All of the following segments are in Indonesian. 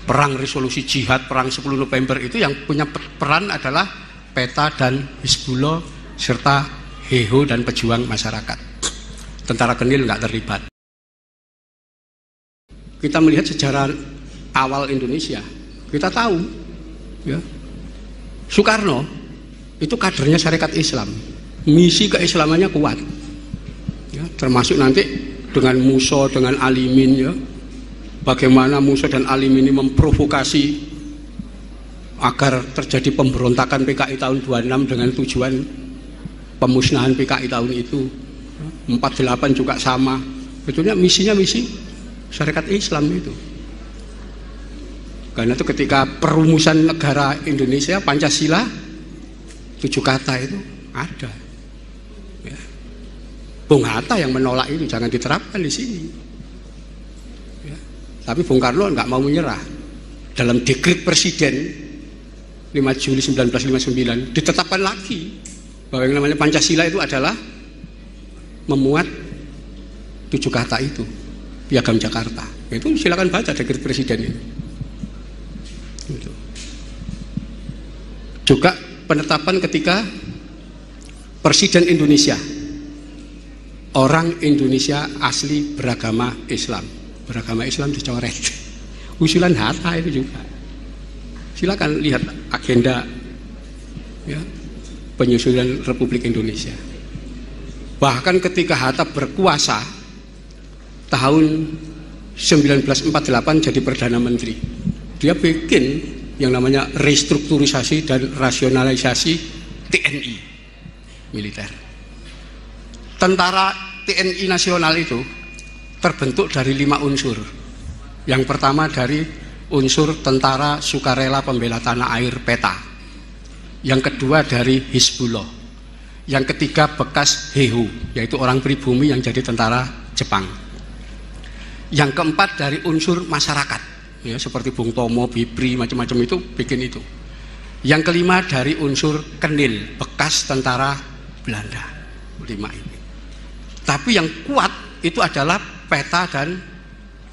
perang resolusi jihad, perang 10 November itu yang punya peran adalah PETA dan Hizbullah serta HEHO dan pejuang masyarakat. Tentara Kenil nggak terlibat. Kita melihat sejarah awal Indonesia, kita tahu ya, Soekarno itu kadernya Syarikat Islam, misi keislamannya kuat ya, termasuk nanti dengan Musa, dengan Alimin ya, bagaimana Musa dan Alimin ini memprovokasi agar terjadi pemberontakan PKI tahun 26 dengan tujuan pemusnahan PKI tahun itu. 48 juga sama, betulnya misinya misi Syarikat Islam itu. Karena itu ketika perumusan negara Indonesia, Pancasila 7 kata itu ada ya. Bung Hatta yang menolak itu, jangan diterapkan di sini ya. Tapi Bung Karno nggak mau menyerah. Dalam dekret presiden 5 Juli 1959 ditetapkan lagi bahwa yang namanya Pancasila itu adalah memuat 7 kata itu, Piagam Jakarta. Itu silakan baca dekret presiden itu. Gitu. Juga penetapan ketika Presiden Indonesia, orang Indonesia asli beragama Islam. Beragama Islam dicoret. Usulan Hatta itu juga. Silakan lihat agenda ya, penyusunan Republik Indonesia. Bahkan ketika Hatta berkuasa tahun 1948 jadi Perdana Menteri, dia bikin yang namanya restrukturisasi dan rasionalisasi TNI militer. Tentara TNI nasional itu terbentuk dari 5 unsur. Yang pertama dari unsur Tentara Sukarela Pembela Tanah Air PETA. Yang kedua dari Hizbullah. Yang ketiga bekas HEHO, yaitu orang pribumi yang jadi tentara Jepang. Yang keempat dari unsur masyarakat, ya, seperti Bung Tomo, Bipri, macam-macam itu bikin itu. Yang kelima dari unsur Kenil, bekas tentara Belanda. 5 ini. Tapi yang kuat itu adalah PETA dan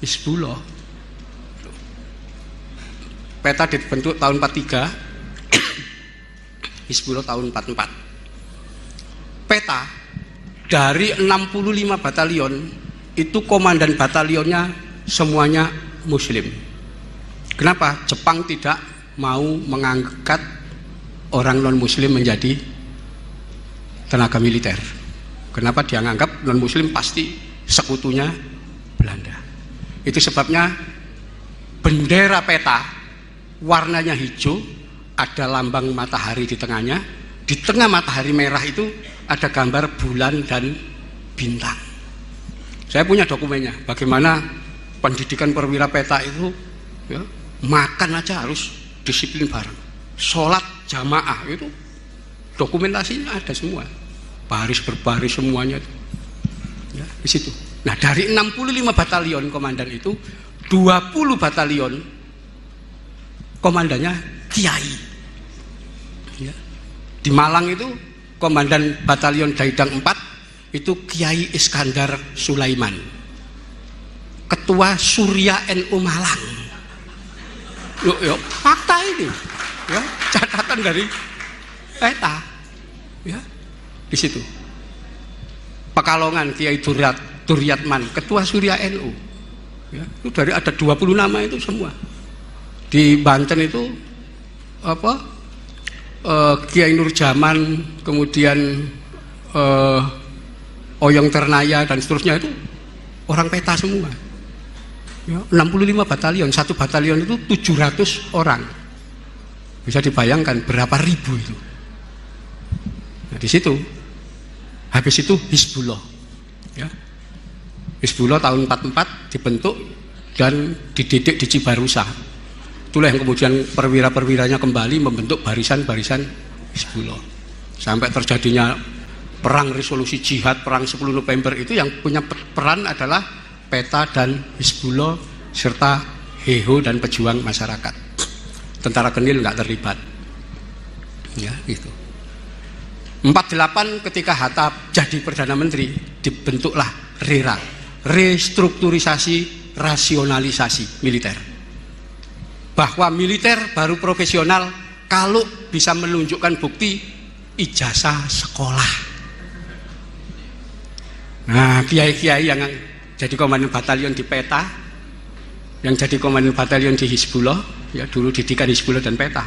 Hizbullah. PETA dibentuk tahun 43, Hizbullah tahun 44. PETA dari 65 batalion itu komandan batalionnya semuanya Muslim. Kenapa? Jepang tidak mau mengangkat orang non Muslim menjadi tenaga militer. Kenapa? Dia menganggap non Muslim pasti sekutunya Belanda. Itu sebabnya bendera PETA warnanya hijau, ada lambang matahari di tengahnya. Di tengah matahari merah itu ada gambar bulan dan bintang. Saya punya dokumennya, bagaimana pendidikan perwira PETA itu ya, makan aja harus disiplin bareng, sholat jamaah itu dokumentasinya ada semua, baris berbaris semuanya ya, di situ. Nah dari 65 batalion komandan itu 20 batalion komandannya kiai ya. Di Malang itu komandan batalion Daidang 4 itu Kiai Iskandar Sulaiman, ketua Surya NU Malang. Yuk, fakta ini ya, catatan dari PETA ya, di situ. Pekalongan Kiai Duryatman, ketua Surya NU ya, itu dari ada 20 nama itu semua. Di Banten itu apa, Kiai Nurjaman, kemudian Oyong Ternaya dan seterusnya itu orang PETA semua ya, 65 batalion, satu batalion itu 700 orang. Bisa dibayangkan berapa ribu itu. Nah di situ habis itu Hizbullah ya. Hizbullah tahun 44 dibentuk dan dididik di Cibarusa. Itulah yang kemudian perwira-perwiranya kembali membentuk barisan-barisan Hizbullah. Sampai terjadinya perang resolusi jihad, perang 10 November itu yang punya peran adalah PETA dan Hizbullah serta HEHO dan pejuang masyarakat. Tentara Kenil nggak terlibat. Ya, gitu. 48 ketika Hatta jadi Perdana Menteri dibentuklah RERA, restrukturisasi rasionalisasi militer. bahwa militer baru profesional kalau bisa menunjukkan bukti ijazah sekolah. Nah, kiai-kiai yang jadi komandan batalion di PETA, yang jadi komandan batalion di Hizbullah, ya dulu didikan Hizbullah dan PETA,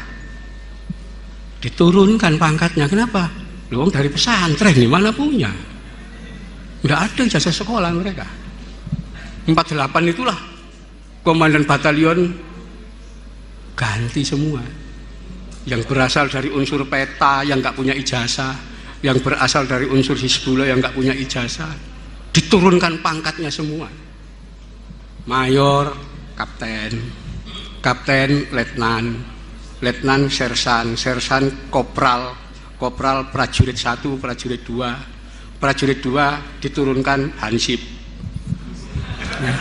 diturunkan pangkatnya. Kenapa? Loh, dari pesantren di mana punya? Nggak ada ijazah sekolah mereka. 48 itulah komandan batalion ganti semua. Yang berasal dari unsur PETA yang nggak punya ijazah, yang berasal dari unsur Hizbullah yang nggak punya ijazah, diturunkan pangkatnya semua. Mayor, kapten, kapten, letnan, letnan, sersan, sersan, kopral, kopral, prajurit 1, prajurit 2, prajurit 2 diturunkan hansip. Ya,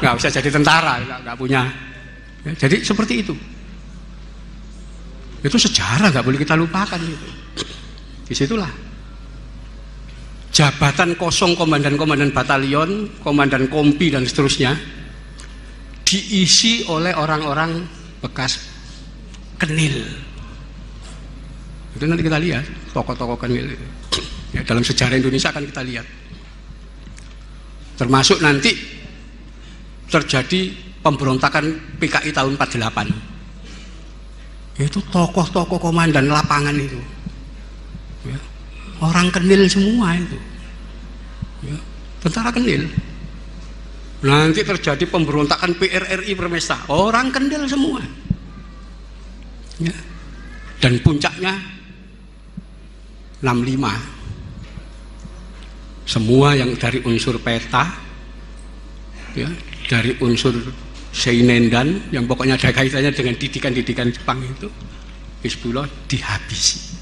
nggak bisa jadi tentara, nggak punya. Ya, jadi seperti itu. Itu sejarah, nggak boleh kita lupakan itu. Disitulah jabatan kosong komandan-komandan batalion, komandan kompi dan seterusnya diisi oleh orang-orang bekas kenil. Itu nanti kita lihat tokoh-tokoh kenil. Ya, dalam sejarah Indonesia akan kita lihat. Termasuk nanti terjadi pemberontakan PKI tahun 48. Itu tokoh-tokoh komandan lapangan itu, ya, orang kenil semua itu, ya, tentara kenil. Nanti terjadi pemberontakan PRRI Permesta, orang kenil semua, ya. Dan puncaknya 65, semua yang dari unsur PETA, ya, dari unsur Seinendan, yang pokoknya ada kaitannya dengan didikan-didikan Jepang itu, Hizbullah dihabisi.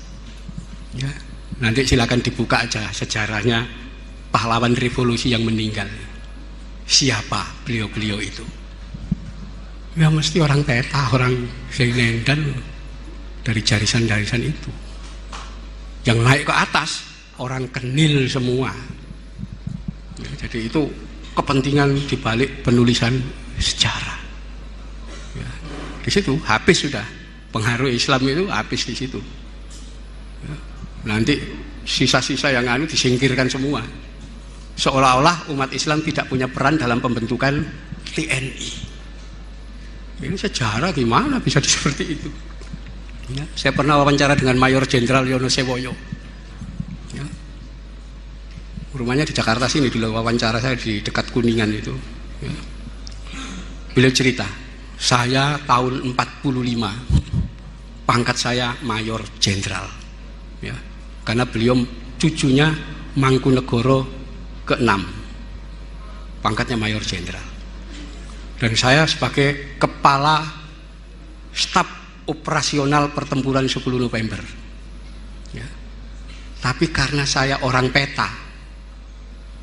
Ya, nanti silakan dibuka aja sejarahnya pahlawan revolusi yang meninggal. Siapa beliau-beliau itu? Ya mesti orang PETA, orang Seinendan, dari jarisan-jarisan itu. Yang naik ke atas orang kenil semua. Ya, jadi itu kepentingan dibalik penulisan sejarah. Ya, di situ habis sudah pengaruh Islam itu habis di situ. Ya, nanti sisa-sisa yang disingkirkan semua. Seolah-olah umat Islam tidak punya peran dalam pembentukan TNI. Ini sejarah gimana bisa seperti itu? Ya, saya pernah wawancara dengan Mayor Jenderal Yonosewoyo. Ya, rumahnya di Jakarta sini, dulu wawancara saya di dekat Kuningan itu. Ya. Beliau cerita, saya tahun 45, pangkat saya Mayor Jenderal, ya, karena beliau cucunya Mangkunegoro ke-6, pangkatnya Mayor Jenderal, dan saya sebagai kepala staf operasional pertempuran 10 November. Ya. Tapi karena saya orang PETA,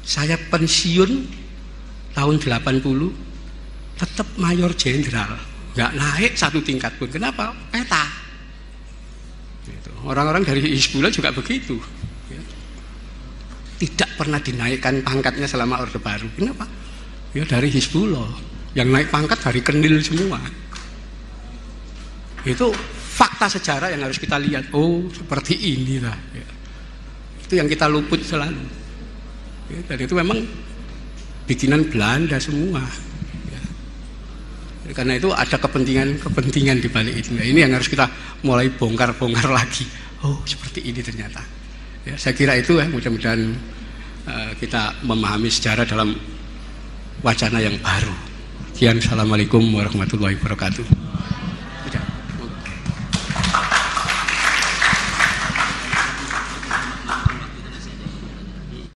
saya pensiun tahun 80. Tetap Mayor Jenderal, nggak naik satu tingkat pun. Kenapa? PETA. Orang-orang dari Hizbullah juga begitu, ya. Tidak pernah dinaikkan pangkatnya selama Orde Baru. Kenapa? Ya dari Hizbullah. Yang naik pangkat dari kenil semua. Itu fakta sejarah yang harus kita lihat. Oh seperti inilah, ya. Itu yang kita luput selalu, ya, dan itu memang bikinan Belanda semua. Karena itu ada kepentingan di balik itu. Nah, ini yang harus kita mulai bongkar-bongkar lagi. Oh, seperti ini ternyata. Ya, saya kira itu ya, mudah-mudahan kita memahami sejarah dalam wacana yang baru. Sekian, assalamualaikum warahmatullahi wabarakatuh.